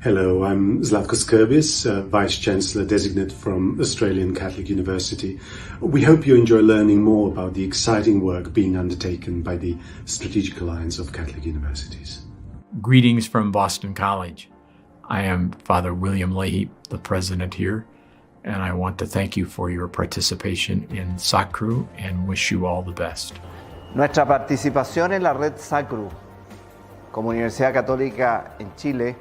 Hello, I'm Zlatko Skirbis, Vice-Chancellor Designate from Australian Catholic University. We hope you enjoy learning more about the exciting work being undertaken by the Strategic Alliance of Catholic Universities. Greetings from Boston College. I am Father William Leahy, the president here, and I want to thank you for your participation in SACRU and wish you all the best. Nuestra participación en la red SACRU, como Universidad Católica en Chile,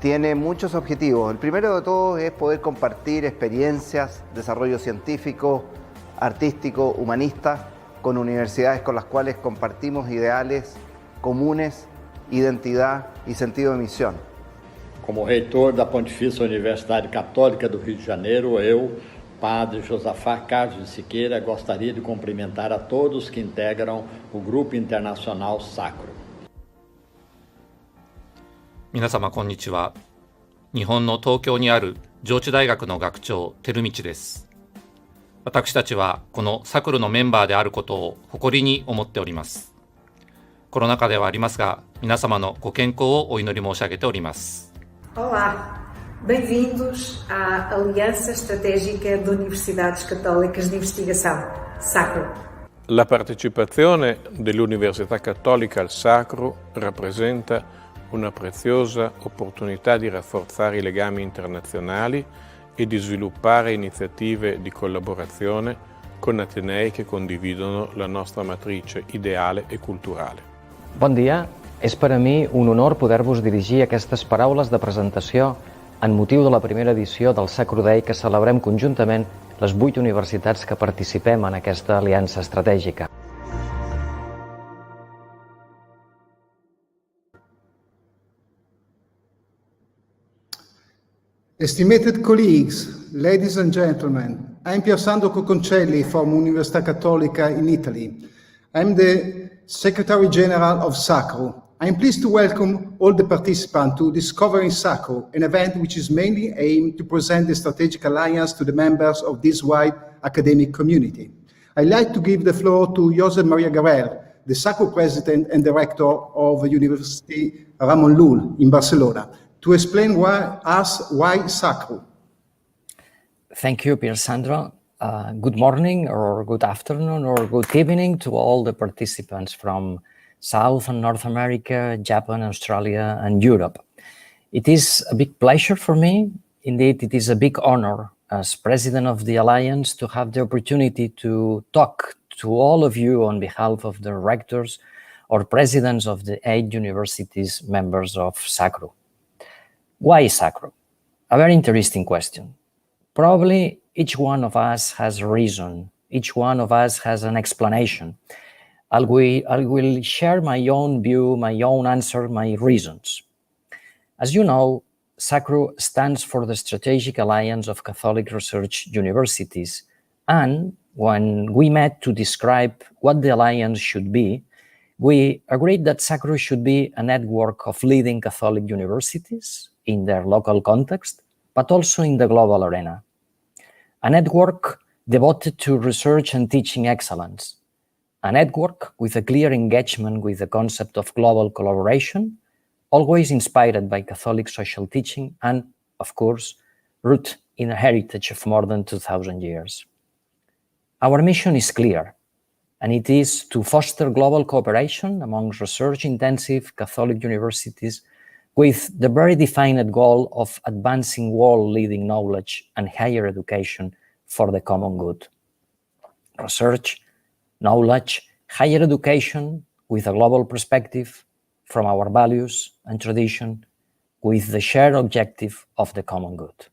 tiene muchos objetivos. El primero de todos es poder compartir experiencias, desarrollo científico, artístico, humanista, con universidades con las cuales compartimos ideales comunes, identidad y sentido de misión. Como reitor da Pontifícia Universidade Católica do Rio de Janeiro, eu, Padre Josep Carlos de Siqueira, gostaria de cumprimentar a todos que integram o Grupo Internacional SACRU. 皆様こんにちは。日本の東京にある上智大学の学長照道です。私たちはこのサクルのメンバーであることを誇りに思っております。コロナ禍ではありますが、皆様のご健康をお祈り申し上げております。Olá, bem-vindos à Aliança Estratégica de Universidades Católicas de Investigação, SACRU. La partecipazione dell'Università Cattolica al Sacro rappresenta una preziosa opportunità di rafforzare i legami internazionali e di sviluppare iniziative di collaborazione con atenei che condividono la nostra matrice ideale e culturale. Bon dia, és per a mi un honor poder-vos dirigir aquestes paraules de presentació en motiu de la primera edició del SACRU Day que celebrem conjuntament les 8 universitats que participem en aquesta aliança estratègica. Estimated colleagues, ladies and gentlemen, I'm Pier Sandro Coconcelli from Università Cattolica in Italy. I'm the Secretary General of SACRU. I'm pleased to welcome all the participants to Discovering SACRU, an event which is mainly aimed to present the strategic alliance to the members of this wide academic community. I'd like to give the floor to Josep Maria Garrell, the SACRU President and Director of the University Ramon LLull in Barcelona, to explain why SACRU. Thank you, Pier Sandro. Good morning or good afternoon or good evening to all the participants from South and North America, Japan, Australia, and Europe. It is a big pleasure for me. Indeed, it is a big honor as President of the Alliance to have the opportunity to talk to all of you on behalf of the rectors or presidents of the 8 universities members of SACRU. Why SACRU? A very interesting question. Probably each one of us has a reason. Each one of us has an explanation. I will share my own view, my own answer, my reasons. As you know, SACRU stands for the Strategic Alliance of Catholic Research Universities. And when we met to describe what the alliance should be, we agreed that SACRU should be a network of leading Catholic universities in their local context, but also in the global arena. A network devoted to research and teaching excellence. A network with a clear engagement with the concept of global collaboration, always inspired by Catholic social teaching and, of course, rooted in a heritage of more than 2,000 years. Our mission is clear, and it is to foster global cooperation among research-intensive Catholic universities with the very defined goal of advancing world-leading knowledge and higher education for the common good. Research, knowledge, higher education with a global perspective from our values and tradition with the shared objective of the common good.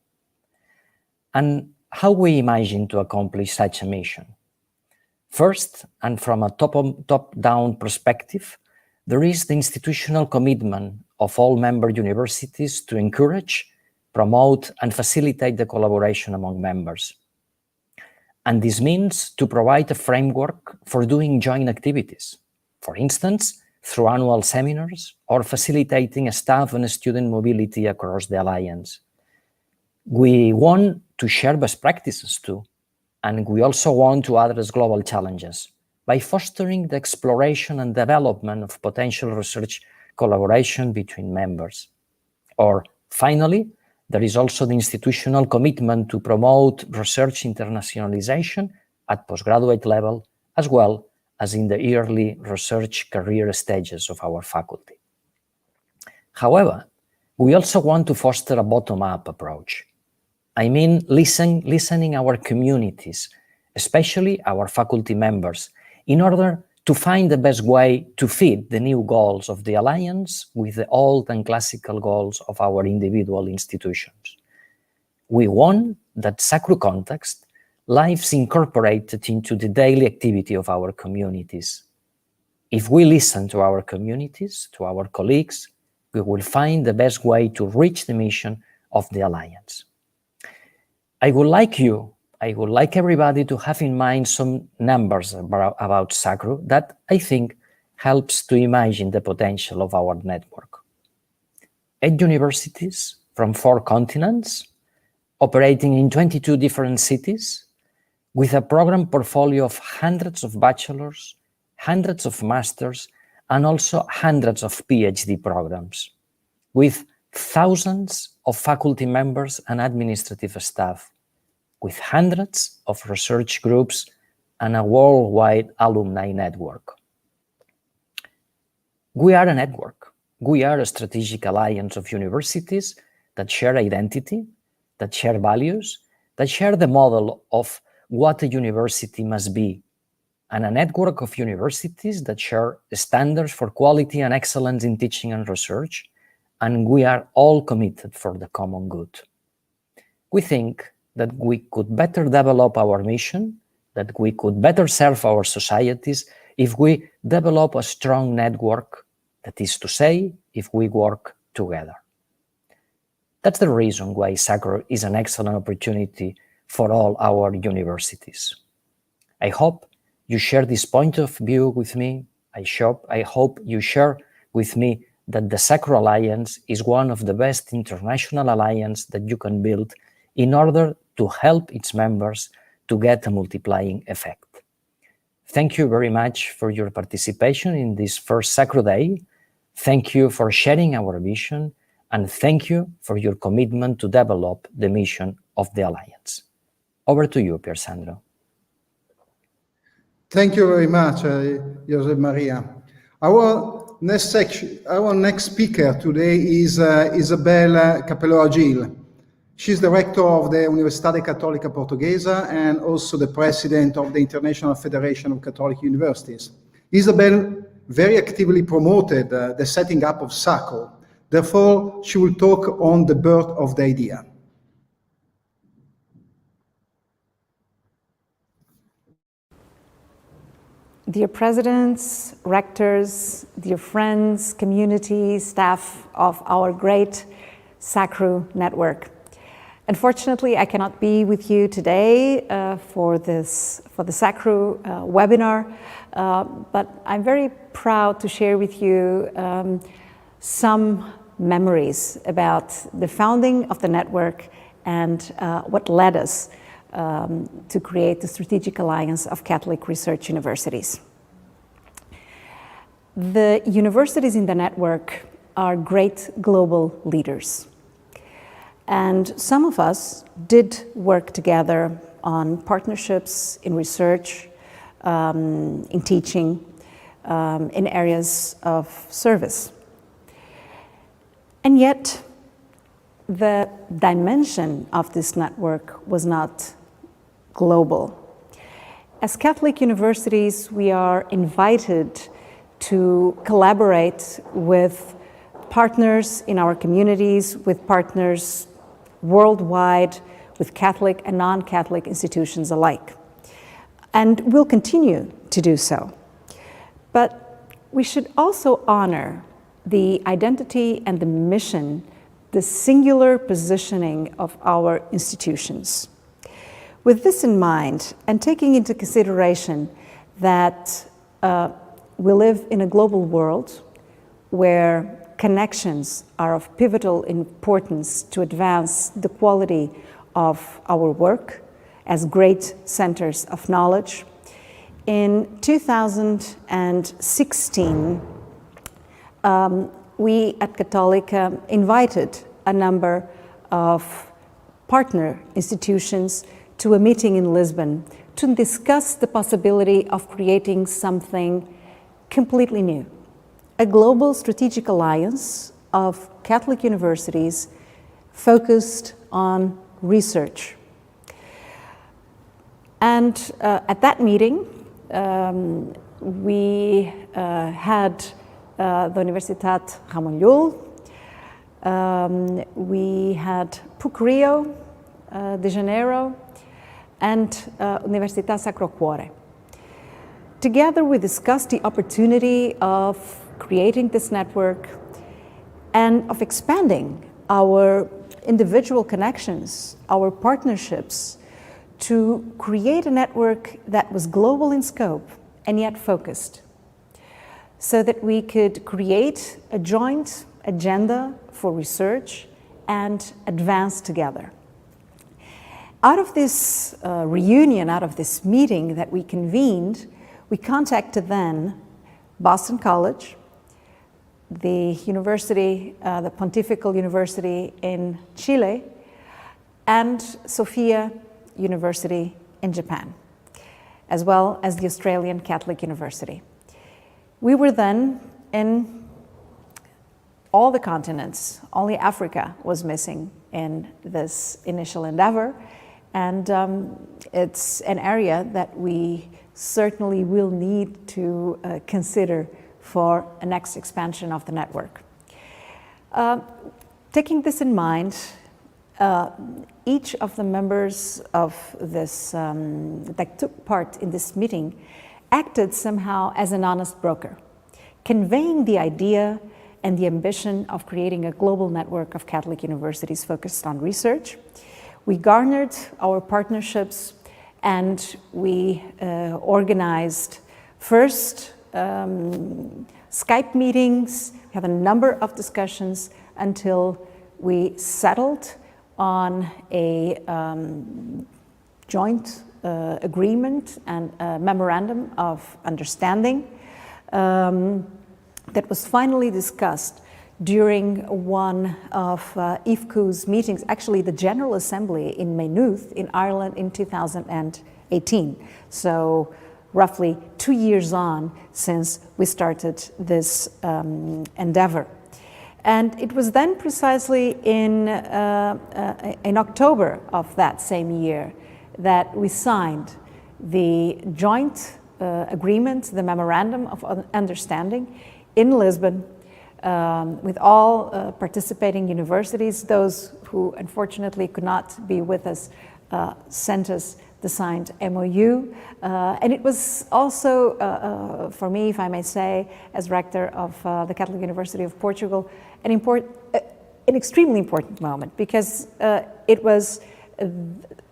And how we imagine to accomplish such a mission? First, and from a top-down perspective, there is the institutional commitment of all member universities to encourage, promote, and facilitate the collaboration among members. And this means to provide a framework for doing joint activities, for instance, through annual seminars or facilitating staff and student mobility across the Alliance. We want to share best practices too, and we also want to address global challenges by fostering the exploration and development of potential research collaboration between members, or Finally, there is also the institutional commitment to promote research internationalization at postgraduate level, as well as in the early research career stages of our faculty. However, we also want to foster a bottom-up approach. I mean, listening our communities, especially our faculty members, in order to find the best way to fit the new goals of the Alliance with the old and classical goals of our individual institutions. We want that SACRU context lives incorporated into the daily activity of our communities. If we listen to our communities, to our colleagues, we will find the best way to reach the mission of the Alliance. I would like everybody to have in mind some numbers about SACRU that I think helps to imagine the potential of our network. 8 universities from 4 continents, operating in 22 different cities, with a program portfolio of hundreds of bachelors, hundreds of masters, and also hundreds of PhD programs, with thousands of faculty members and administrative staff, with hundreds of research groups and a worldwide alumni network. We are a network. We are a strategic alliance of universities that share identity, that share values, that share the model of what a university must be, and a network of universities that share standards for quality and excellence in teaching and research, and we are all committed for the common good. We think that we could better develop our mission, that we could better serve our societies if we develop a strong network, that is to say, if we work together. That's the reason why SACRU is an excellent opportunity for all our universities. I hope you share this point of view with me. I hope you share with me that the SACRU Alliance is one of the best international alliances that you can build in order to help its members to get a multiplying effect. Thank you very much for your participation in this first SACRU Day. Thank you for sharing our vision, and thank you for your commitment to develop the mission of the Alliance. Over to you, Pier Sandro. Thank you very much, Josep Maria. Our next speaker today is Isabel Capeloa. She's the rector of the Universidade Católica Portuguesa and also the president of the International Federation of Catholic Universities. Isabel very actively promoted the setting up of SACRU. Therefore, she will talk on the birth of the idea. Dear presidents, rectors, dear friends, community, staff of our great SACRU network. Unfortunately, I cannot be with you today for the SACRU webinar, but I'm very proud to share with you some memories about the founding of the network and what led us to create the Strategic Alliance of Catholic Research Universities. The universities in the network are great global leaders. And some of us did work together on partnerships in research, in teaching, in areas of service. And yet, the dimension of this network was not global. As Catholic universities, we are invited to collaborate with partners in our communities, with partners worldwide, with Catholic and non-Catholic institutions alike. And we'll continue to do so. But we should also honor the identity and the mission, the singular positioning of our institutions. With this in mind, and taking into consideration that we live in a global world where connections are of pivotal importance to advance the quality of our work as great centers of knowledge. In 2016, we at Cattolica invited a number of partner institutions to a meeting in Lisbon to discuss the possibility of creating something completely new, a global strategic alliance of Catholic universities focused on research. And at that meeting, we had the Universitat Ramon, we had PUC Rio de Janeiro, and Università Sacro Cuore. Together we discussed the opportunity of creating this network and of expanding our individual connections, our partnerships, to create a network that was global in scope and yet focused, so that we could create a joint agenda for research and advance together. Out of this reunion, out of this meeting that we convened, we contacted then Boston College, the university, the Pontifical University in Chile, and Sophia University in Japan, as well as the Australian Catholic University. We were then in all the continents. Only Africa was missing in this initial endeavor, and it's an area that we certainly will need to consider for a next expansion of the network. Taking this in mind, each of the members of this that took part in this meeting acted somehow as an honest broker, conveying the idea and the ambition of creating a global network of Catholic universities focused on research. We garnered our partnerships and we organized first Skype meetings. We had a number of discussions until we settled on a joint agreement and a memorandum of understanding that was finally discussed during one of IFCU's meetings, actually the General Assembly in Maynooth in Ireland in 2018. So roughly 2 years on since we started this endeavor. And it was then precisely in October of that same year that we signed the joint agreement, the Memorandum of Understanding in Lisbon with all participating universities. Those who unfortunately could not be with us sent us the signed MOU. And it was also, for me, if I may say, as rector of the Catholic University of Portugal, an extremely important moment, because it was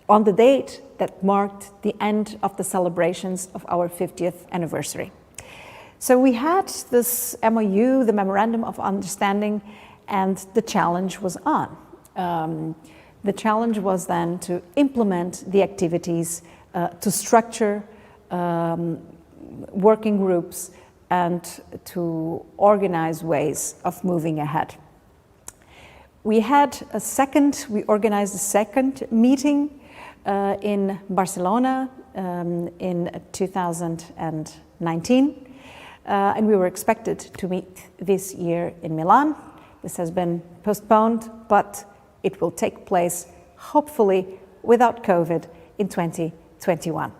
on the date that marked the end of the celebrations of our 50th anniversary. So we had this MOU, the Memorandum of Understanding, and the challenge was on. The challenge was then to implement the activities, to structure working groups, and to organize ways of moving ahead. We organized a second meeting in Barcelona in 2019. And we were expected to meet this year in Milan. This has been postponed, but it will take place, hopefully without COVID, in 2021.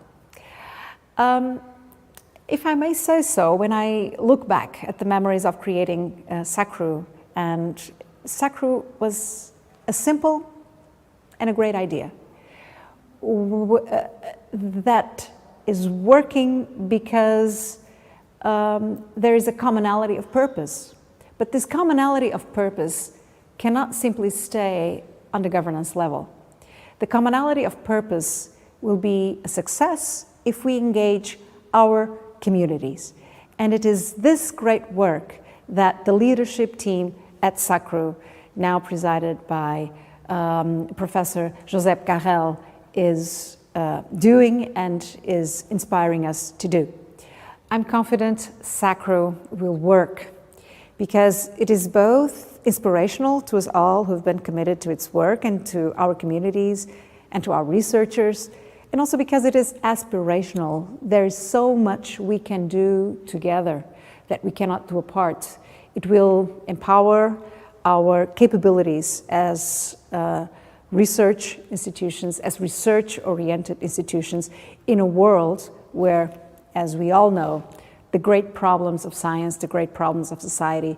If I may say so, when I look back at the memories of creating SACRU, and SACRU was a simple and a great idea that is working because there is a commonality of purpose, but this commonality of purpose cannot simply stay on the governance level. The commonality of purpose will be a success if we engage our communities. And it is this great work that the leadership team at SACRU, now presided by Professor Josep GARRELL, is doing and is inspiring us to do. I'm confident SACRU will work because it is both inspirational to us all who've been committed to its work and to our communities and to our researchers, and also because it is aspirational. There is so much we can do together that we cannot do apart. It will empower our capabilities as research institutions, as research-oriented institutions in a world where, as we all know, the great problems of science, the great problems of society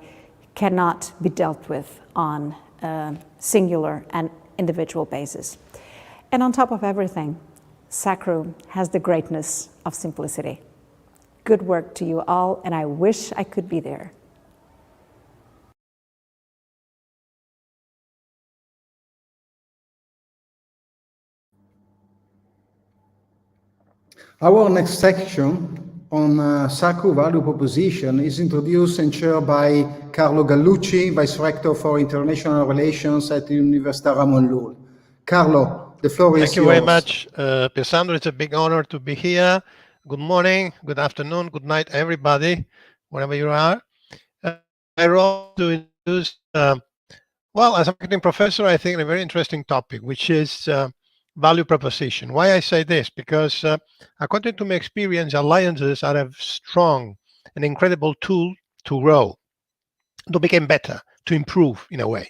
cannot be dealt with on a singular and individual basis. And on top of everything, SACRU has the greatness of simplicity. Good work to you all, and I wish I could be there. Our next section on SACRU value proposition is introduced and chaired by Carlo GALLUCCI, Vice Rector for International Relations at the Università Ramon. Carlo, the floor is yours. Thank you very much, Piersandro. It's a big honor to be here. Good morning, good afternoon, good night, everybody, wherever you are. I wrote to introduce, well, as a marketing professor, I think a very interesting topic, which is value proposition. Why I say this? Because according to my experience, alliances are a strong and incredible tool to grow, to become better, to improve in a way.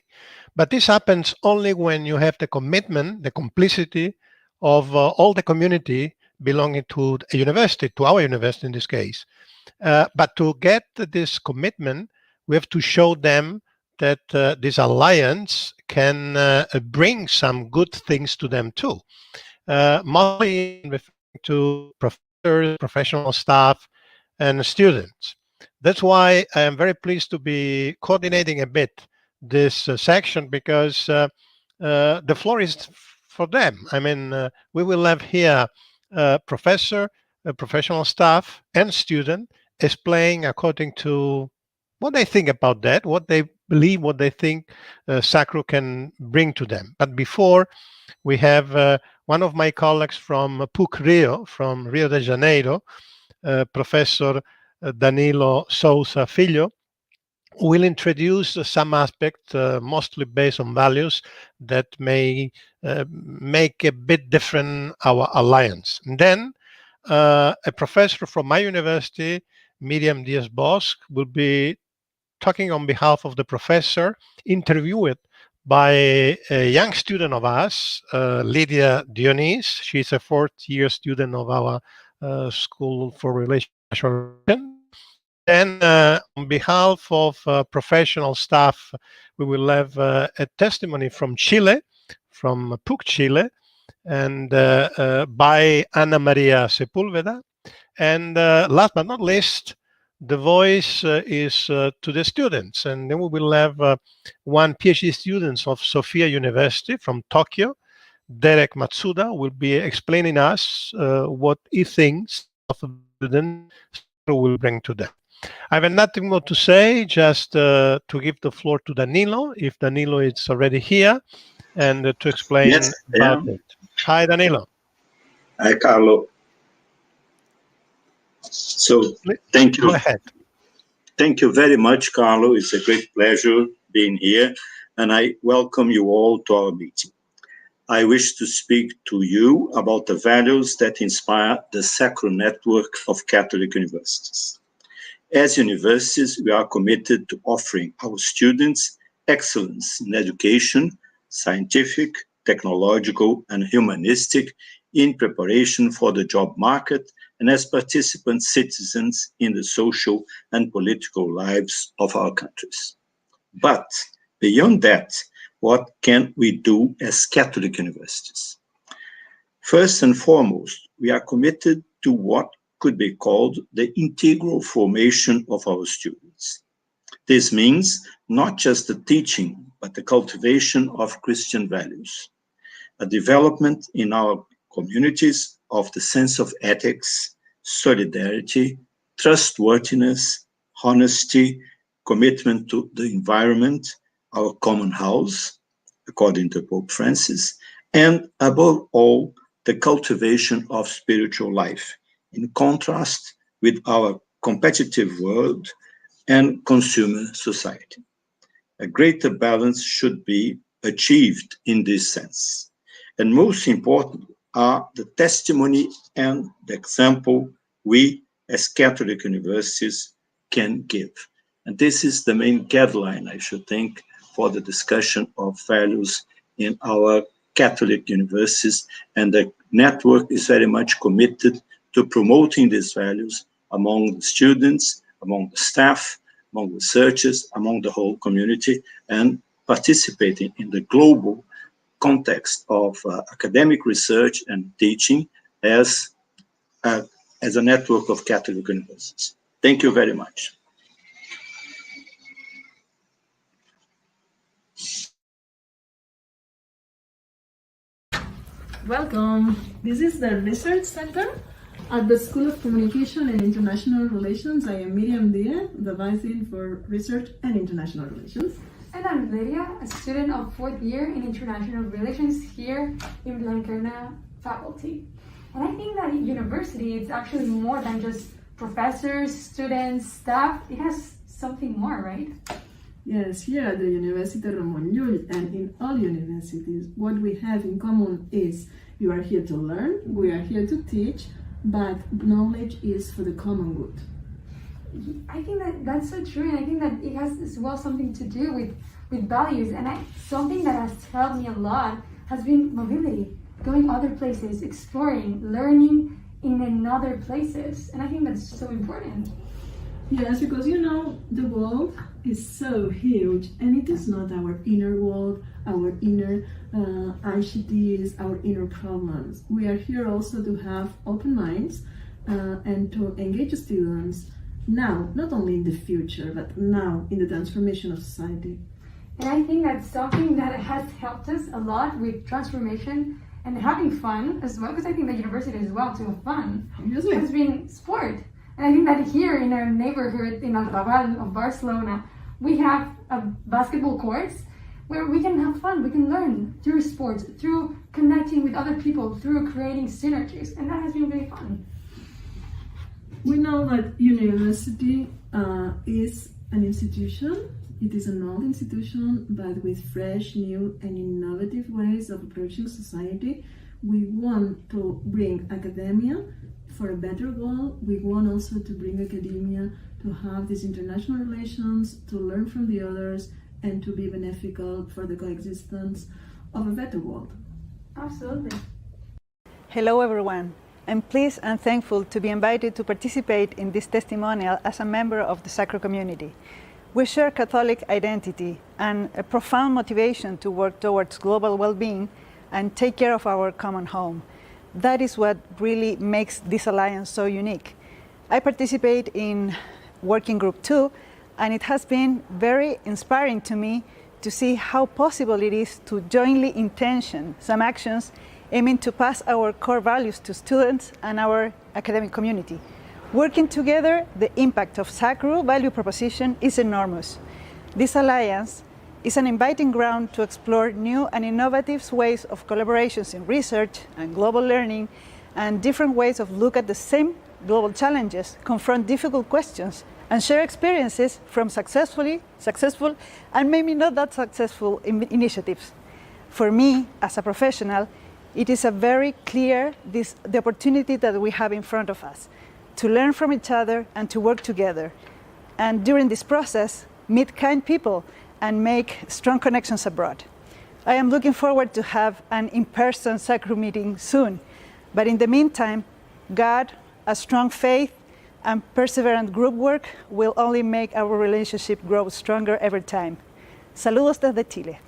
But this happens only when you have the commitment, the complicity of all the community belonging to a university, to our university in this case. But to get this commitment, we have to show them that this alliance can bring some good things to them too. Mostly referring to professors, professional staff, and students. That's why I am very pleased to be coordinating a bit this section, because the floor is for them. I mean, we will have here professor, professional staff, and student explaining according to what they think about that, what they believe, what they think SACRU can bring to them. But before, we have one of my colleagues from PUC Rio, from Rio de Janeiro, Professor Danilo SOUZA FILHO, will introduce some aspects, mostly based on values, that may make a bit different our alliance. And then a professor from my university, Miriam Diaz-Bosch, will be talking on behalf of the professor, interviewed by a young student of us, Lydia Dionys. She's a fourth-year student of our School for Relational Relations. Then, on behalf of professional staff, we will have a testimony from Chile, from PUC Chile, and by Ana Maria Sepúlveda. And last but not least, the voice is to the students. And then we will have one PhD student of Sophia University from Tokyo, Derek Matsuda, will be explaining us what he thinks of the students will bring to them. I have nothing more to say, just to give the floor to Danilo, if Danilo is already here, and to explain about it. Hi, Danilo. Hi, Carlo. So, thank you. Go ahead. Thank you very much, Carlo. It's a great pleasure being here, and I welcome you all to our meeting. I wish to speak to you about the values that inspire the SACRU network of Catholic universities. As universities, we are committed to offering our students excellence in education, scientific, technological, and humanistic, in preparation for the job market and as participant citizens in the social and political lives of our countries. But beyond that, what can we do as Catholic universities? First and foremost, we are committed to what could be called the integral formation of our students. This means not just the teaching, but the cultivation of Christian values, a development in our communities of the sense of ethics, solidarity, trustworthiness, honesty, commitment to the environment, our common house, according to Pope Francis, and above all, the cultivation of spiritual life, in contrast with our competitive world and consumer society. a greater balance should be achieved in this sense. And most important are the testimony and the example we as Catholic universities can give. And this is the main guideline, I should think, for the discussion of values in our Catholic universities. And the network is very much committed to promoting these values among the students, among the staff, among researchers, among the whole community, and participating in the global context of academic research and teaching as a network of Catholic universities. Thank you very much. Welcome. This is the Research Center at the School of Communication and International Relations. I am Miriam Diaz, the Vice Dean for Research and International Relations. And I'm Lydia, a student of 4th year in International Relations here in Blanquerna faculty. And I think that university, it's actually more than just professors, students, staff. It has something more, right? Yes, here at the Universitat Ramon and in all universities, what we have in common is you are here to learn, we are here to teach, but knowledge is for the common good. I think that that's so true, and I think that it has as well something to do with values. And something that has helped me a lot has been mobility, going other places, exploring, learning in another places. And I think that's so important. Yes, because you know, the world is so huge, and it is not our inner world, our inner anxieties, our inner problems. We are here also to have open minds and to engage students now, not only in the future, but now in the transformation of society. And I think that's something that has helped us a lot with transformation and having fun as well, because I think the university as well to have fun Obviously. has been sport. And I think that here in our neighborhood, in Arrabal of Barcelona, we have basketball courts where we can have fun, we can learn through sports, through connecting with other people, through creating synergies, and that has been really fun. We know that university is an institution. It is an old institution, but with fresh, new, and innovative ways of approaching society. We want to bring academia for a better world. We want also to bring academia to have these international relations, to learn from the others, and to be beneficial for the coexistence of a better world. Absolutely. Hello everyone. I'm pleased and thankful to be invited to participate in this testimonial as a member of the SACRU community. We share Catholic identity and a profound motivation to work towards global well-being and take care of our common home. That is what really makes this alliance so unique. I participate in Working Group 2, and it has been very inspiring to me to see how possible it is to jointly intention some actions aiming to pass our core values to students and our academic community. Working together, the impact of SACRU value proposition is enormous. This alliance is an inviting ground to explore new and innovative ways of collaborations in research and global learning, and different ways of look at the same global challenges, confront difficult questions, and share experiences from successful and maybe not that successful initiatives. For me, as a professional, it is a very clear the opportunity that we have in front of us to learn from each other and to work together. And during this process, meet kind people and make strong connections abroad. I am looking forward to have an in-person SACRU meeting soon. But in the meantime, God, a strong faith, and perseverant group work will only make our relationship grow stronger every time. Saludos desde Chile.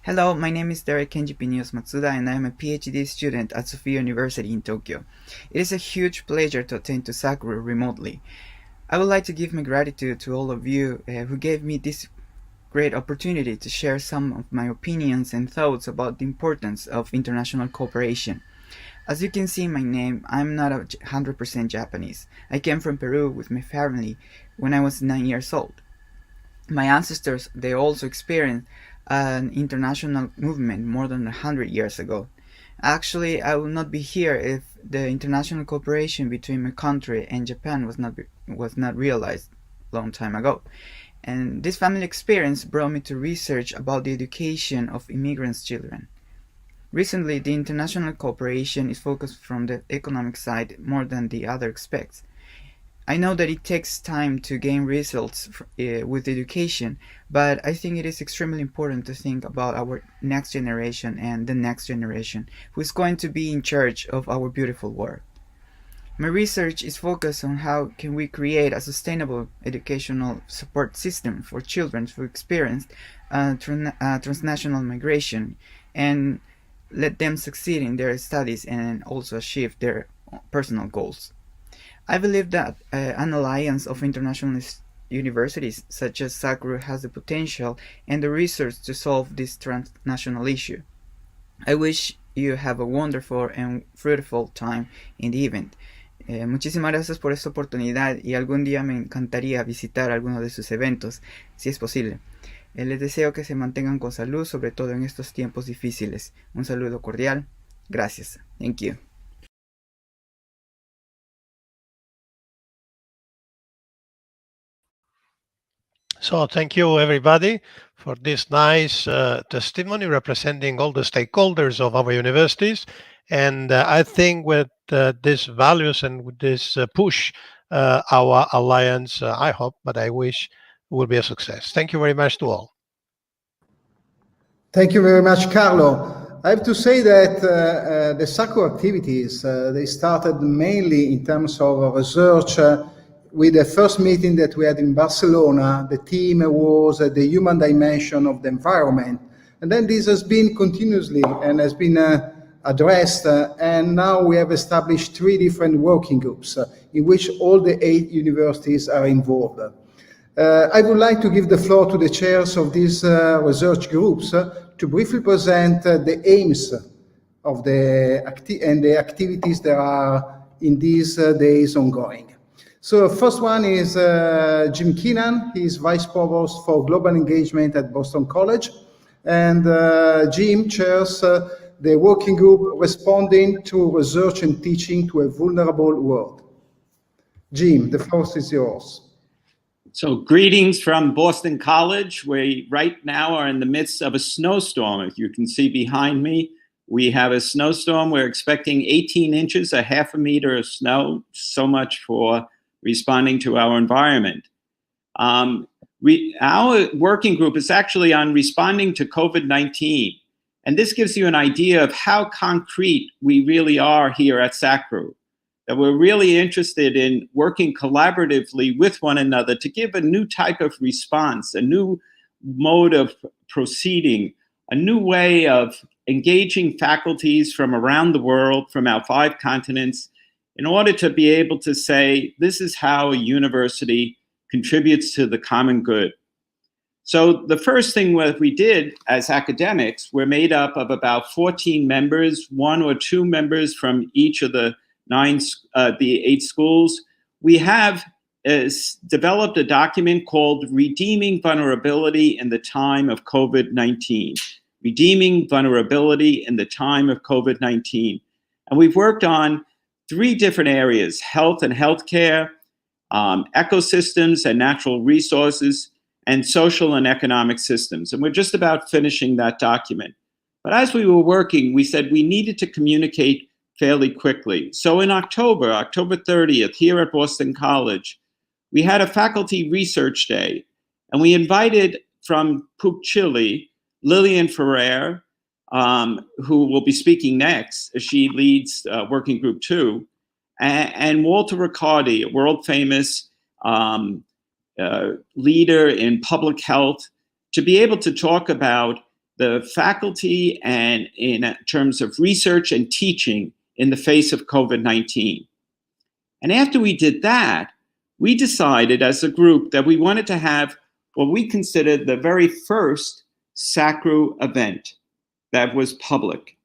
Hello, my name is Derek Kenji Piños Matsuda, and I am a PhD student at Sophia University in Tokyo. It is a huge pleasure to attend to SACRU remotely. I would like to give my gratitude to all of you who gave me this great opportunity to share some of my opinions and thoughts about the importance of international cooperation. As you can see in my name, I'm not 100% Japanese. I came from Peru with my family when I was 9 years old. My ancestors, they also experienced an international movement more than 100 years ago. Actually, I would not be here if the international cooperation between my country and Japan was not realized a long time ago. And this family experience brought me to research about the education of immigrants' children. Recently, the international cooperation is focused from the economic side more than the other aspects. I know that it takes time to gain results with education, but I think it is extremely important to think about our next generation and the next generation, who is going to be in charge of our beautiful world. My research is focused on how can we create a sustainable educational support system for children who experience transnational migration and let them succeed in their studies and also achieve their personal goals. I believe that an alliance of international universities such as SACRU has the potential and the resource to solve this transnational issue. I wish you have a wonderful and fruitful time in the event. Muchísimas gracias por esta oportunidad y algún día me encantaría visitar algunos de sus eventos, si es posible. Les deseo que se mantengan con salud, sobre todo en estos tiempos difíciles. Un saludo cordial. Gracias. Thank you. So thank you, everybody, for this nice testimony representing all the stakeholders of our universities. And I think with these values and with this push, our alliance, I hope, but I wish, will be a success. Thank you very much to all. Thank you very much, Carlo. I have to say that the SACRU activities, they started mainly in terms of research. With the first meeting that we had in Barcelona, the theme was the human dimension of the environment. And then this has been continuously and has been addressed, and now we have established 3 different working groups in which all the 8 universities are involved. I would like to give the floor to the chairs of these research groups to briefly present the aims of the activities that are in these days ongoing. So first one is Jim KEENAN. He's Vice Provost for Global Engagement at Boston College. And Jim chairs the working group responding to research and teaching to a vulnerable world. Jim, the floor is yours. So greetings from Boston College. We right now are in the midst of a snowstorm. If you can see behind me, we have a snowstorm. We're expecting 18 inches, a half a meter of snow. So much for responding to our environment. Our working group is actually on responding to COVID-19. And this gives you an idea of how concrete we really are here at SACRU, that we're really interested in working collaboratively with one another to give a new type of response, a new mode of proceeding, a new way of engaging faculties from around the world, from our 5 continents, in order to be able to say, this is how a university contributes to the common good. So the first thing that we did as academics, we're made up of about 14 members, 1 or 2 members from each of the 8 schools. We have developed a document called Redeeming Vulnerability in the Time of COVID-19. Redeeming Vulnerability in the Time of COVID-19. And we've worked on 3 different areas: health and healthcare, ecosystems and natural resources, and social and economic systems. And we're just about finishing that document. But as we were working, we said we needed to communicate fairly quickly. So in October 30th, here at Boston College, we had a faculty research day, and we invited from PUC Chile, Lilian FERRER, who will be speaking next. She leads Working Group 2, and Walter Riccardi, a world-famous leader in public health, to be able to talk about the faculty and in terms of research and teaching in the face of COVID-19. And after we did that, we decided as a group that we wanted to have what we considered the very first SACRU event that was public.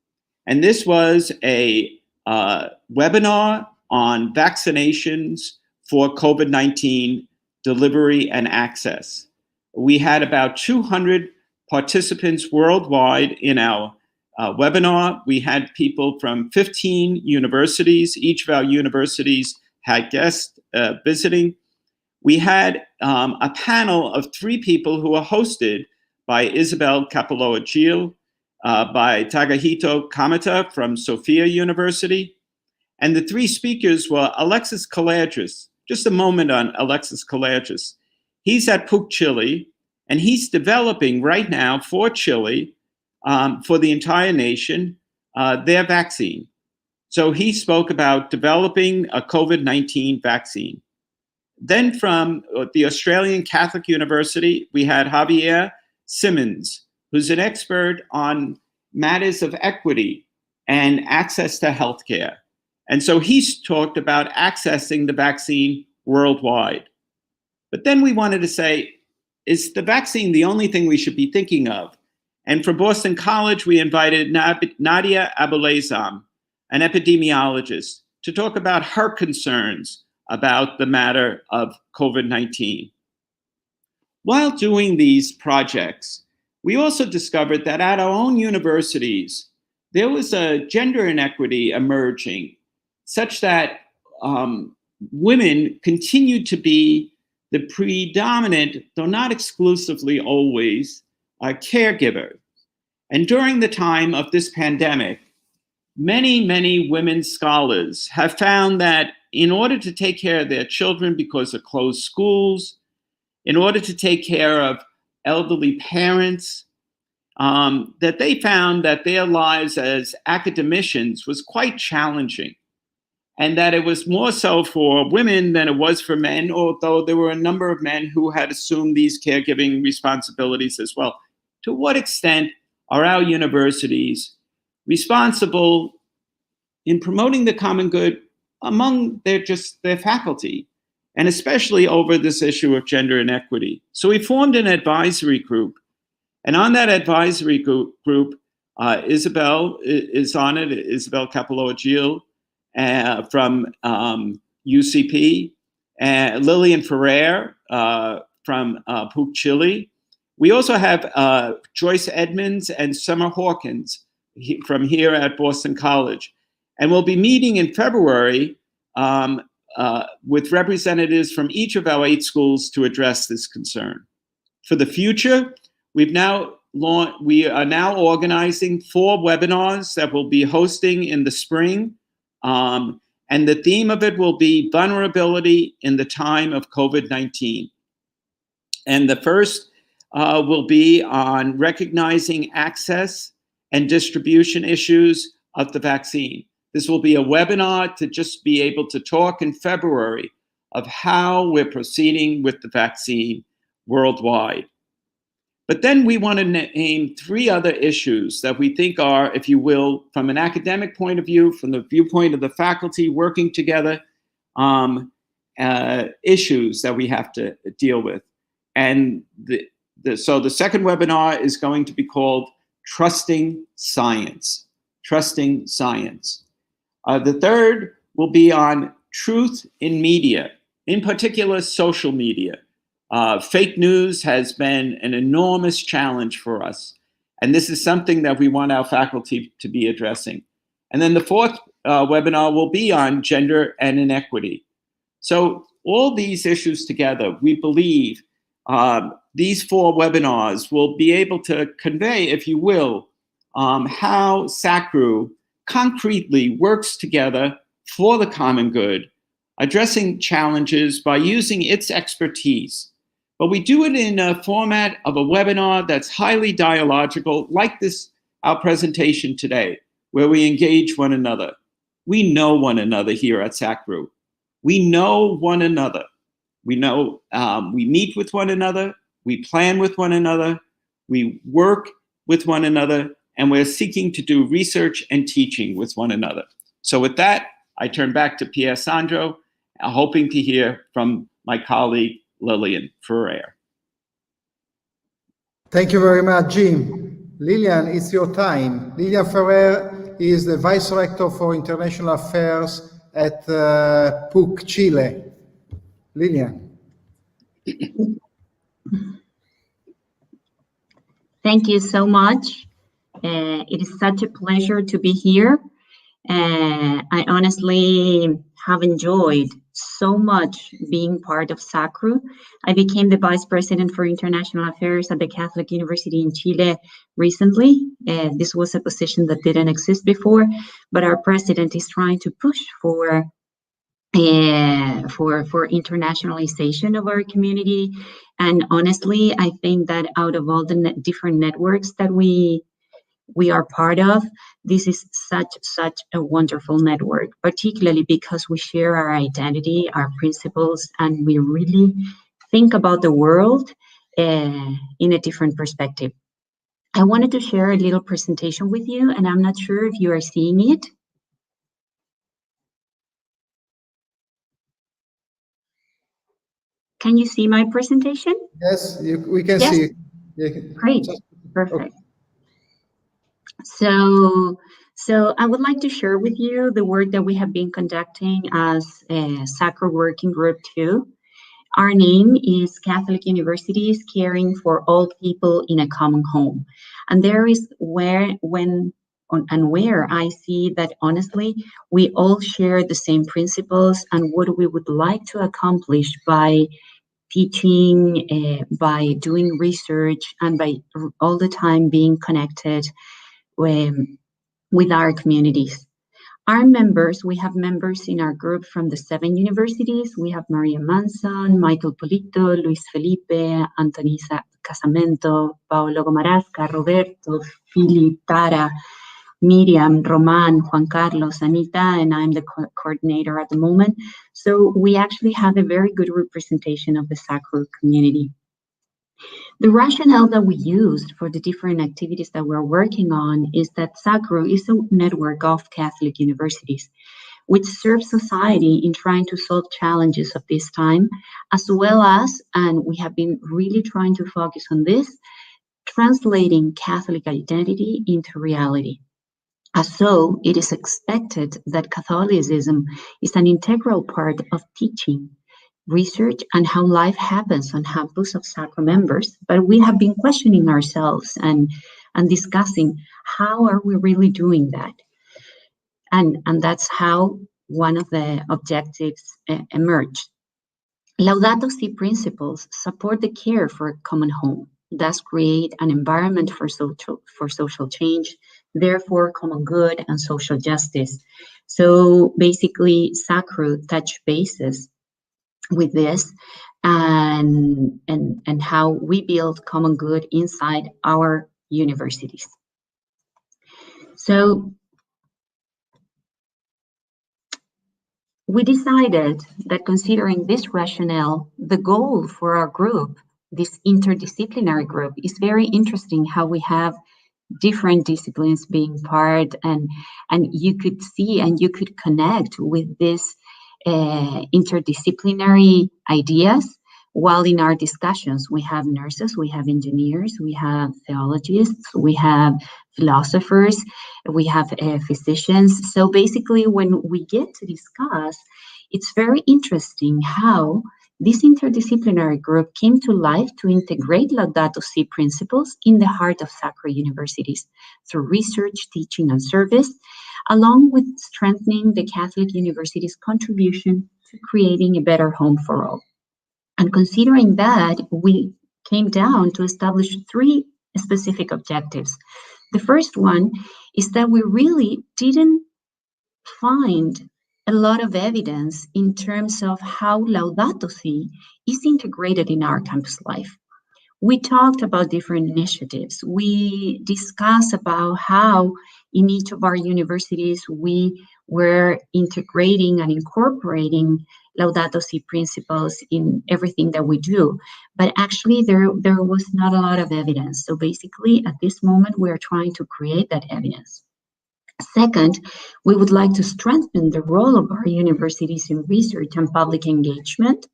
And this was a webinar on vaccinations for COVID-19 delivery and access. We had about 200 participants worldwide in our webinar. We had people from 15 universities. Each of our universities had guests visiting. we had a panel of 3 people who were hosted by Isabel Capeloa Chile, by Tagahito Kamata from Sophia University. And the 3 speakers were Alexis Caladris. Just a moment on Alexis Caladris. He's at PUC Chile, and he's developing right now for Chile, for the entire nation, their vaccine. So he spoke about developing a COVID-19 vaccine. Then from the Australian Catholic University, we had Javier Simmons, who's an expert on matters of equity and access to healthcare. And so he's talked about accessing the vaccine worldwide. But then we wanted to say, is the vaccine the only thing we should be thinking of? And from Boston College, we invited Nadia Abulazam, an epidemiologist, to talk about her concerns about the matter of COVID-19. While doing these projects, we also discovered that at our own universities, there was a gender inequity emerging, such that women continued to be the predominant, though not exclusively always, caregiver. And during the time of this pandemic, many, many women scholars have found that in order to take care of their children because of closed schools, in order to take care of elderly parents, that they found that their lives as academicians was quite challenging, and that it was more so for women than it was for men, although there were a number of men who had assumed these caregiving responsibilities as well. To what extent are our universities responsible in promoting the common good among their faculty, and especially over this issue of gender inequity? So we formed an advisory group, and on that advisory group, Isabel is on it, Isabel Capeloa Gil from UCP, Lilian FERRER from PUC Chile. We also have Joyce Edmonds and Summer Hawkins from here at Boston College. And we'll be meeting in February with representatives from each of our 8 schools to address this concern. For the future, we are now organizing 4 webinars that we'll be hosting in the spring. And the theme of it will be vulnerability in the time of COVID-19. And the first will be on recognizing access and distribution issues of the vaccine. This will be a webinar to just be able to talk in February of how we're proceeding with the vaccine worldwide. But then we want to name 3 other issues that we think are, if you will, from an academic point of view, from the viewpoint of the faculty working together, issues that we have to deal with. And so the second webinar is going to be called Trusting Science. Trusting Science. The third will be on truth in media, in particular social media. Fake news has been an enormous challenge for us, and this is something that we want our faculty to be addressing. And then the fourth webinar will be on gender and inequity. So all these issues together, we believe these 4 webinars will be able to convey, if you will, how SACRU concretely works together for the common good, addressing challenges by using its expertise. But we do it in a format of a webinar that's highly dialogical, like this, our presentation today, where we engage one another. We know one another here at SACRU. We know one another. We know, we meet with one another, we plan with one another, we work with one another, and we're seeking to do research and teaching with one another. So with that, I turn back to Pier Sandro, hoping to hear from my colleague, Lilian FERRER. Thank you very much, Jim. Lilian, it's your time. Lilian FERRER is the Vice Rector for International Affairs at PUC Chile. Lilian. Thank you so much. It is such a pleasure to be here. I honestly have enjoyed so much being part of SACRU. I became the Vice President for International Affairs at the Catholic University in Chile recently. This was a position that didn't exist before, but our president is trying to push for internationalization of our community. And honestly, I think that out of all the different networks that we are part of, this is such a wonderful network, particularly because we share our identity, our principles, and we really think about the world in a different perspective. I wanted to share a little presentation with you, and I'm not sure if you are seeing it. Can you see my presentation? Yes, we can see it. Yeah. Great, perfect. Okay. So I would like to share with you the work that we have been conducting as SACRU Working Group 2. Our name is Catholic Universities Caring for All People in a Common Home. And there is where I see that honestly, we all share the same principles and what we would like to accomplish by teaching, by doing research, and by all the time being connected with our communities. Our members, we have members in our group from the 7 universities. We have Maria Manson, Michael Polito, Luis Felipe, Antonisa Casamento, Paolo Gomarasca, Roberto, Philip, Tara, Miriam, Roman, Juan Carlos, Anita, and I'm the coordinator at the moment. So we actually have a very good representation of the SACRU community. The rationale that we used for the different activities that we're working on is that SACRU is a network of Catholic universities, which serve society in trying to solve challenges of this time, as well as, and we have been really trying to focus on this, translating Catholic identity into reality. So it is expected that Catholicism is an integral part of teaching, research, and how life happens on campus of SACRU members. But we have been questioning ourselves and discussing how are we really doing that. And that's how one of the objectives emerged. Laudato Si principles support the care for a common home, thus create an environment for social change, therefore common good and social justice. So basically, SACRU touch bases with this and how we build common good inside our universities. So we decided that considering this rationale, the goal for our group, this interdisciplinary group, is very interesting how we have different disciplines being part, and you could see and you could connect with this interdisciplinary ideas. While in our discussions, we have nurses, we have engineers, we have theologists, we have philosophers, we have physicians. So basically, when we get to discuss, it's very interesting how this interdisciplinary group came to life to integrate Laudato Si principles in the heart of SACRU universities through research, teaching, and service, along with strengthening the Catholic university's contribution to creating a better home for all. And considering that, we came down to establish 3 specific objectives. The first one is that we really didn't find a lot of evidence in terms of how Laudato Si is integrated in our campus life. We talked about different initiatives. We discussed about how in each of our universities we were integrating and incorporating Laudato Si principles in everything that we do. But actually there was not a lot of evidence. So basically at this moment we are trying to create that evidence. Second, we would like to strengthen the role of our universities in research and public engagement.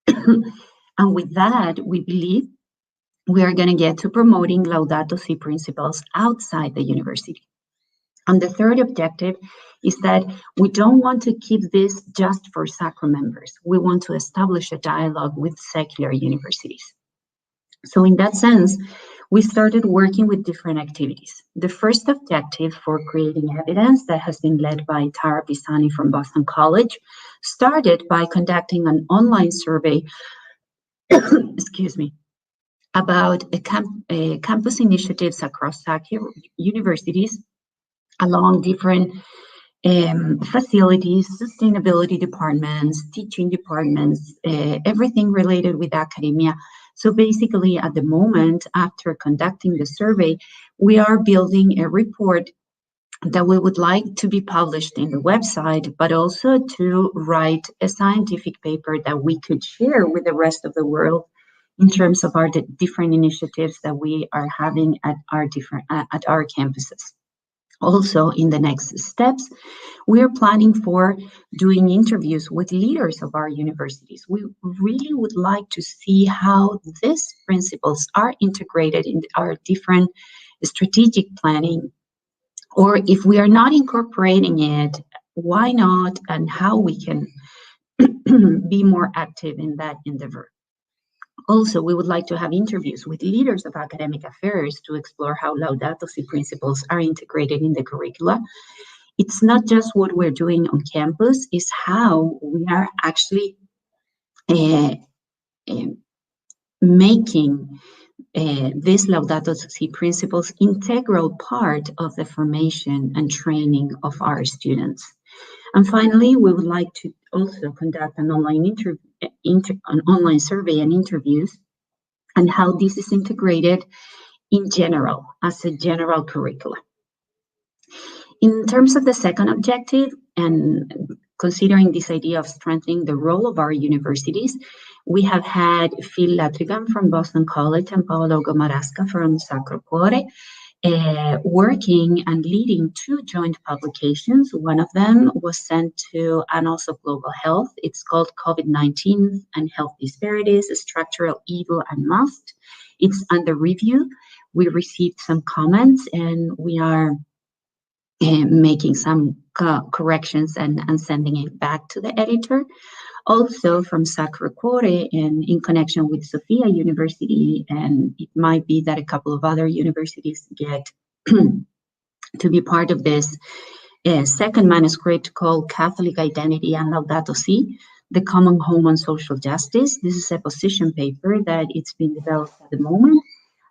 And with that, we believe we are going to get to promoting Laudato Si principles outside the university. And the third objective is that we don't want to keep this just for SACRU members. We want to establish a dialogue with secular universities. So in that sense, we started working with different activities. The first objective for creating evidence, that has been led by Tara Pisani from Boston College, started by conducting an online survey excuse me, about campus initiatives across SACRU universities along different facilities, sustainability departments, teaching departments, everything related with academia. So basically, at the moment, after conducting the survey, we are building a report that we would like to be published in the website, but also to write a scientific paper that we could share with the rest of the world in terms of our different initiatives that we are having at our campuses. Also, in the next steps, we are planning for doing interviews with leaders of our universities. We really would like to see how these principles are integrated in our different strategic planning, or if we are not incorporating it, why not, and how we can be more active in that endeavor. Also, we would like to have interviews with leaders of academic affairs to explore how Laudato Si principles are integrated in the curricula. It's not just what we're doing on campus, it's how we are actually making these Laudato Si principles integral part of the formation and training of our students. And finally, we would like to also conduct an online survey and interviews, and how this is integrated in general, as a general curricula. In terms of the second objective, and considering this idea of strengthening the role of our universities, we have had FILHO from Boston College and Paolo Gomarasca from Sacro Cuore working and leading two joint publications. One of them was sent to Annals of Global Health. It's called COVID-19 and Health Disparities, Structural Evil and Must. It's under review. We received some comments and we are making some corrections and sending it back to the editor. Also from Sacro Cuore and in connection with Sophia University, and it might be that a couple of other universities get to be part of this second manuscript called Catholic Identity and Laudato Si, the Common Home on Social Justice. This is a position paper that it's been developed at the moment.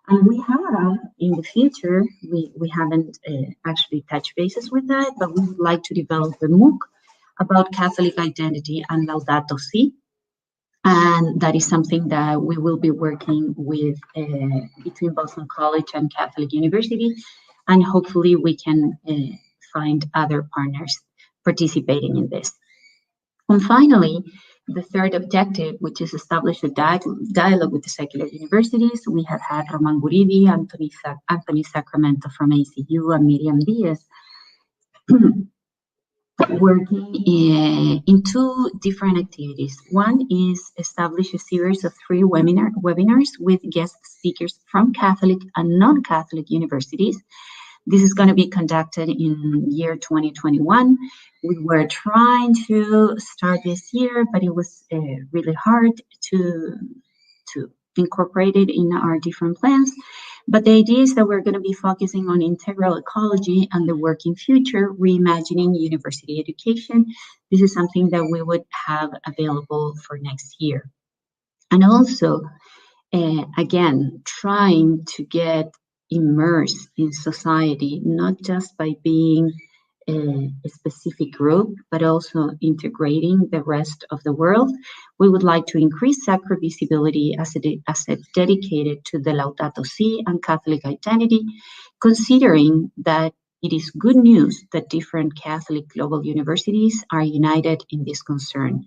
And we have, in the future, we haven't actually touched bases with that, but we would like to develop a MOOC about Catholic identity and Laudato Si. And that is something that we will be working with between Boston College and Catholic University. And hopefully we can find other partners participating in this. And finally, the third objective, which is establish a dialogue with the secular universities. We have had Ramon Guridi, Anthony Sacramento from ACU, and Miriam Diaz working in two different activities. One is establish a series of 3 webinars with guest speakers from Catholic and non-Catholic universities. This is going to be conducted in year 2021. We were trying to start this year, but it was really hard to incorporate it in our different plans. But the idea is that we're going to be focusing on integral ecology and the working future, reimagining university education. This is something that we would have available for next year. And also, again, trying to get immersed in society, not just by being a specific group, but also integrating the rest of the world. We would like to increase SACRU visibility as a dedicated to the Laudato Si and Catholic identity, considering that it is good news that different Catholic global universities are united in this concern.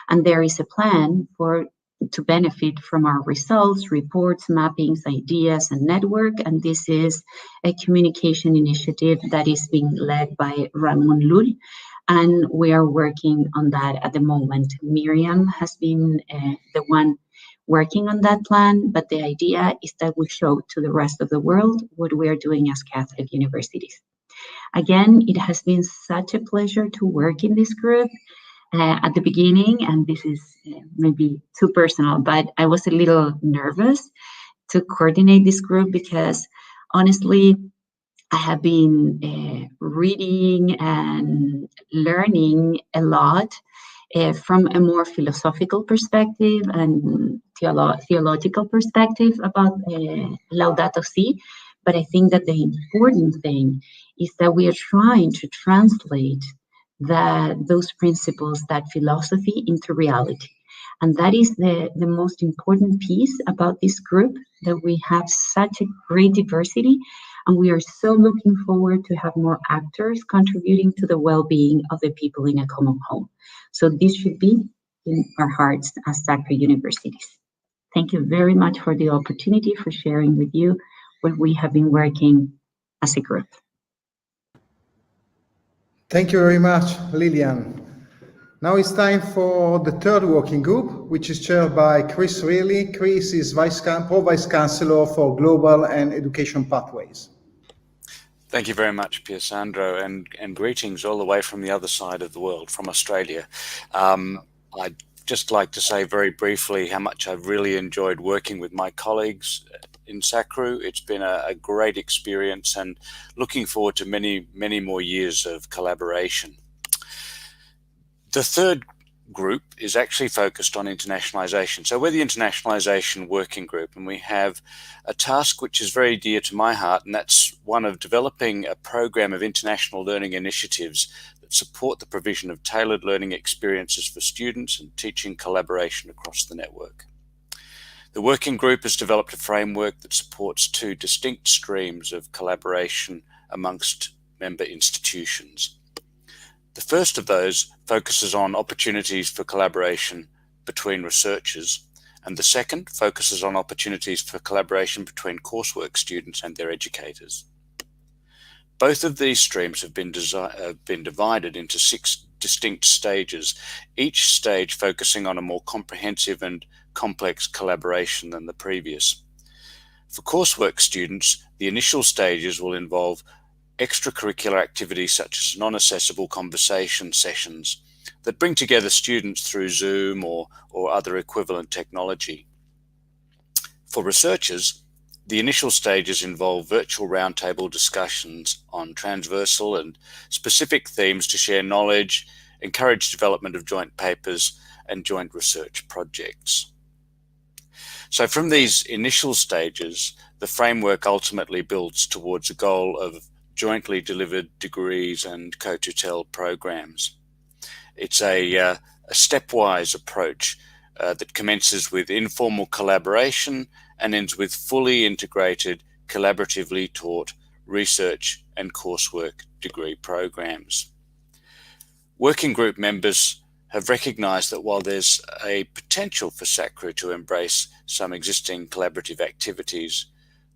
And there is a plan to benefit from our results, reports, mappings, ideas, and network. And this is a communication initiative that is being led by Ramon LLull, and we are working on that at the moment. Miriam has been the one working on that plan, but the idea is that we show to the rest of the world what we are doing as Catholic universities. Again, it has been such a pleasure to work in this group. At the beginning, and this is maybe too personal, but I was a little nervous to coordinate this group because honestly, I have been reading and learning a lot from a more philosophical perspective and theological perspective about Laudato Si. But I think that the important thing is that we are trying to translate those principles, that philosophy, into reality. And that is the most important piece about this group, that we have such a great diversity, and we are so looking forward to have more actors contributing to the well-being of the people in a common home. So this should be in our hearts as SACRU universities. Thank you very much for the opportunity for sharing with you what we have been working as a group. Thank you very much, Lilian. Now it's time for the third working group, which is chaired by Chris Reilly. Chris is Pro-Vice Chancellor for Global and Education Pathways. Thank you very much, Pier-Sandro, and greetings all the way from the other side of the world, from Australia. I'd just like to say very briefly how much I've really enjoyed working with my colleagues in SACRU. It's been a great experience, and looking forward to many, many more years of collaboration. The third group is actually focused on internationalization. So we're the internationalization working group, and we have a task which is very dear to my heart, and that's one of developing a program of international learning initiatives that support the provision of tailored learning experiences for students and teaching collaboration across the network. The working group has developed a framework that supports two distinct streams of collaboration amongst member institutions. The first of those focuses on opportunities for collaboration between researchers, and the second focuses on opportunities for collaboration between coursework students and their educators. Both of these streams have been divided into 6 distinct stages, each stage focusing on a more comprehensive and complex collaboration than the previous. For coursework students, the initial stages will involve extracurricular activities such as non-accessible conversation sessions that bring together students through Zoom or other equivalent technology. For researchers, the initial stages involve virtual roundtable discussions on transversal and specific themes to share knowledge, encourage development of joint papers and joint research projects. So from these initial stages, the framework ultimately builds towards a goal of jointly delivered degrees and co-tutel programs. It's a stepwise approach that commences with informal collaboration and ends with fully integrated, collaboratively taught research and coursework degree programs. Working group members have recognized that while there's a potential for SACRU to embrace some existing collaborative activities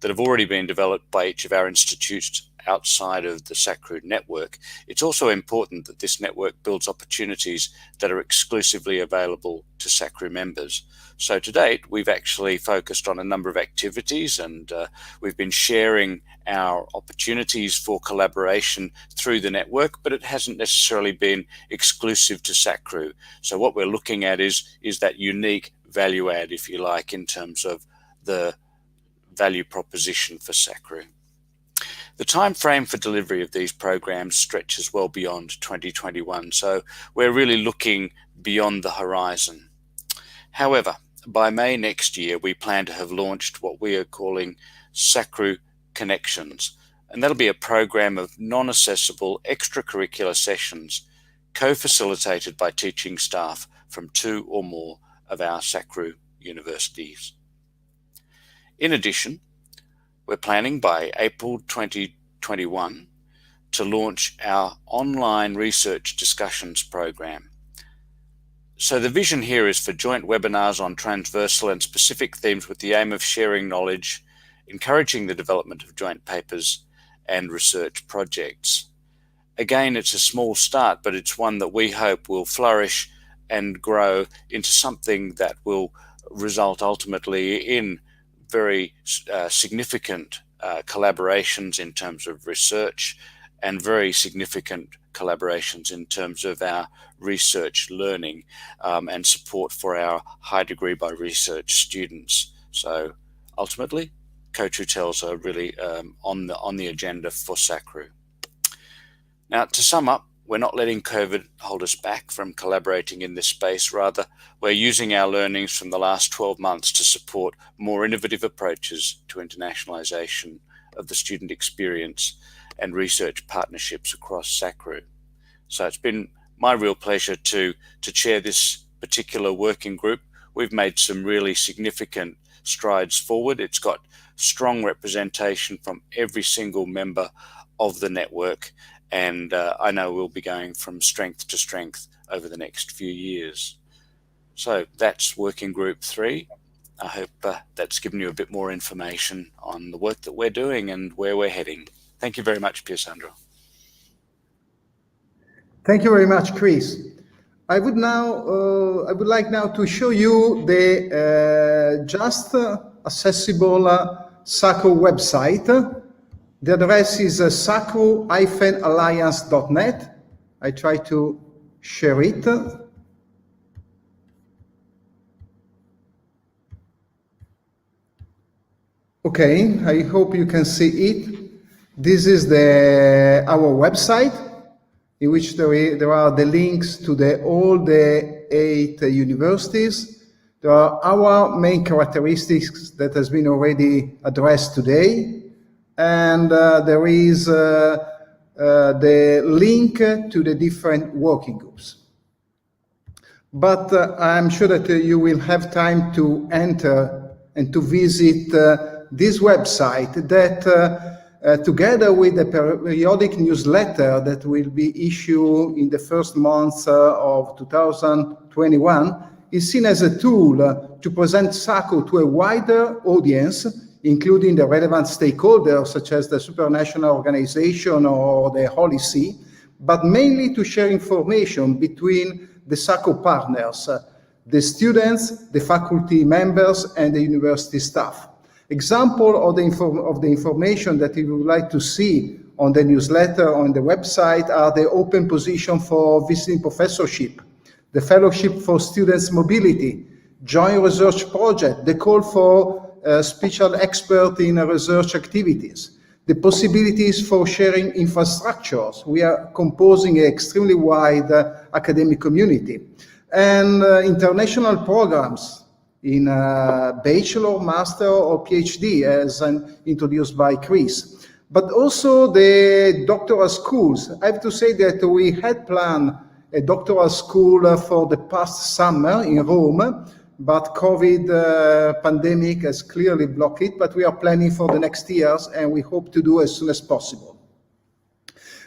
that have already been developed by each of our institutes outside of the SACRU network, it's also important that this network builds opportunities that are exclusively available to SACRU members. So to date, we've actually focused on a number of activities, and we've been sharing our opportunities for collaboration through the network, but it hasn't necessarily been exclusive to SACRU. So what we're looking at is that unique value add, if you like, in terms of the value proposition for SACRU. The time frame for delivery of these programs stretches well beyond 2021, so we're really looking beyond the horizon. However, by May next year, we plan to have launched what we are calling SACRU Connections, and that'll be a program of non-accessible extracurricular sessions co-facilitated by teaching staff from 2 or more of our SACRU universities. In addition, we're planning by April 2021 to launch our online research discussions program. So the vision here is for joint webinars on transversal and specific themes with the aim of sharing knowledge, encouraging the development of joint papers and research projects. Again, it's a small start, but it's one that we hope will flourish and grow into something that will result ultimately in very significant collaborations in terms of research and very significant collaborations in terms of our research learning and support for our high degree by research students. So ultimately, co-tutels are really on the agenda for SACRU. Now, to sum up, we're not letting COVID hold us back from collaborating in this space. Rather, we're using our learnings from the last 12 months to support more innovative approaches to internationalization of the student experience and research partnerships across SACRU. So it's been my real pleasure to chair this particular working group. We've made some really significant strides forward. It's got strong representation from every single member of the network, and I know we'll be going from strength to strength over the next few years. So that's Working Group 3. I hope that's given you a bit more information on the work that we're doing and where we're heading. Thank you very much, Pier-Sandro. Thank you very much, Chris. I would like now to show you the just accessible SACRU website. The address is sacru-alliance.net. I try to share it. Okay, I hope you can see it. This is our website, in which there are the links to all the 8 universities. There are our main characteristics that has been already addressed today. And there is the link to the different working groups. But I'm sure that you will have time to enter and to visit this website that, together with the periodic newsletter that will be issued in the first months of 2021, is seen as a tool to present SACRU to a wider audience, including the relevant stakeholders such as the supranational organization or the Holy See, but mainly to share information between the SACRU partners, the students, the faculty members, and the university staff. Example of the information that you would like to see on the newsletter, on the website, are the open position for visiting professorship, the fellowship for students' mobility, joint research project, the call for special expert in research activities, the possibilities for sharing infrastructures. We are composing an extremely wide academic community, and international programs in bachelor, master, or PhD, as introduced by Chris. But also the doctoral schools. I have to say that we had planned a doctoral school for the past summer in Rome, but COVID pandemic has clearly blocked it, but we are planning for the next years, and we hope to do as soon as possible.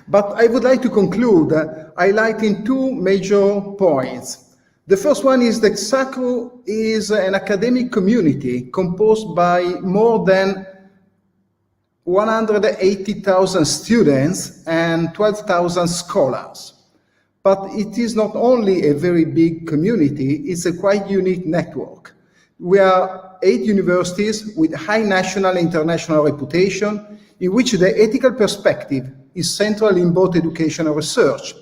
But I would like to conclude highlighting 2 major points. The first one is that SACRU is an academic community composed by more than 180,000 students and 12,000 scholars. But it is not only a very big community, it's a quite unique network. We are 8 universities with high national and international reputation, in which the ethical perspective is central in both education and research,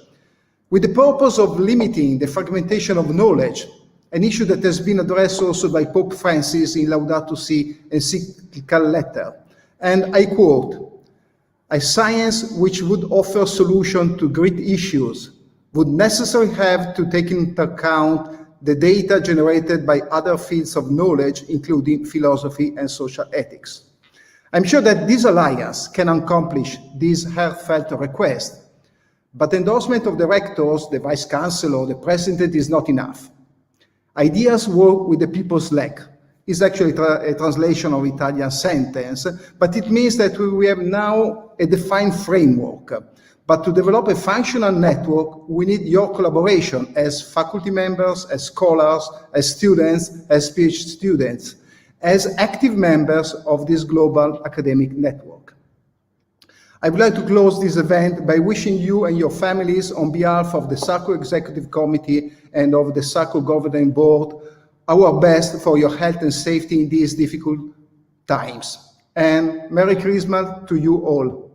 with the purpose of limiting the fragmentation of knowledge, an issue that has been addressed also by Pope Francis in Laudato Si encyclical letter. And I quote, "A science which would offer solution to great issues would necessarily have to take into account the data generated by other fields of knowledge, including philosophy and social ethics." I'm sure that this alliance can accomplish this heartfelt request, but endorsement of the rectors, the vice chancellor, the president is not enough. Ideas work with the people's leg is actually a translation of Italian sentence, but it means that we have now a defined framework. But to develop a functional network, we need your collaboration as faculty members, as scholars, as students, as PhD students, as active members of this global academic network. I would like to close this event by wishing you and your families, on behalf of the SACRU Executive Committee and of the SACRU Governing Board, our best for your health and safety in these difficult times. And Merry Christmas to you all.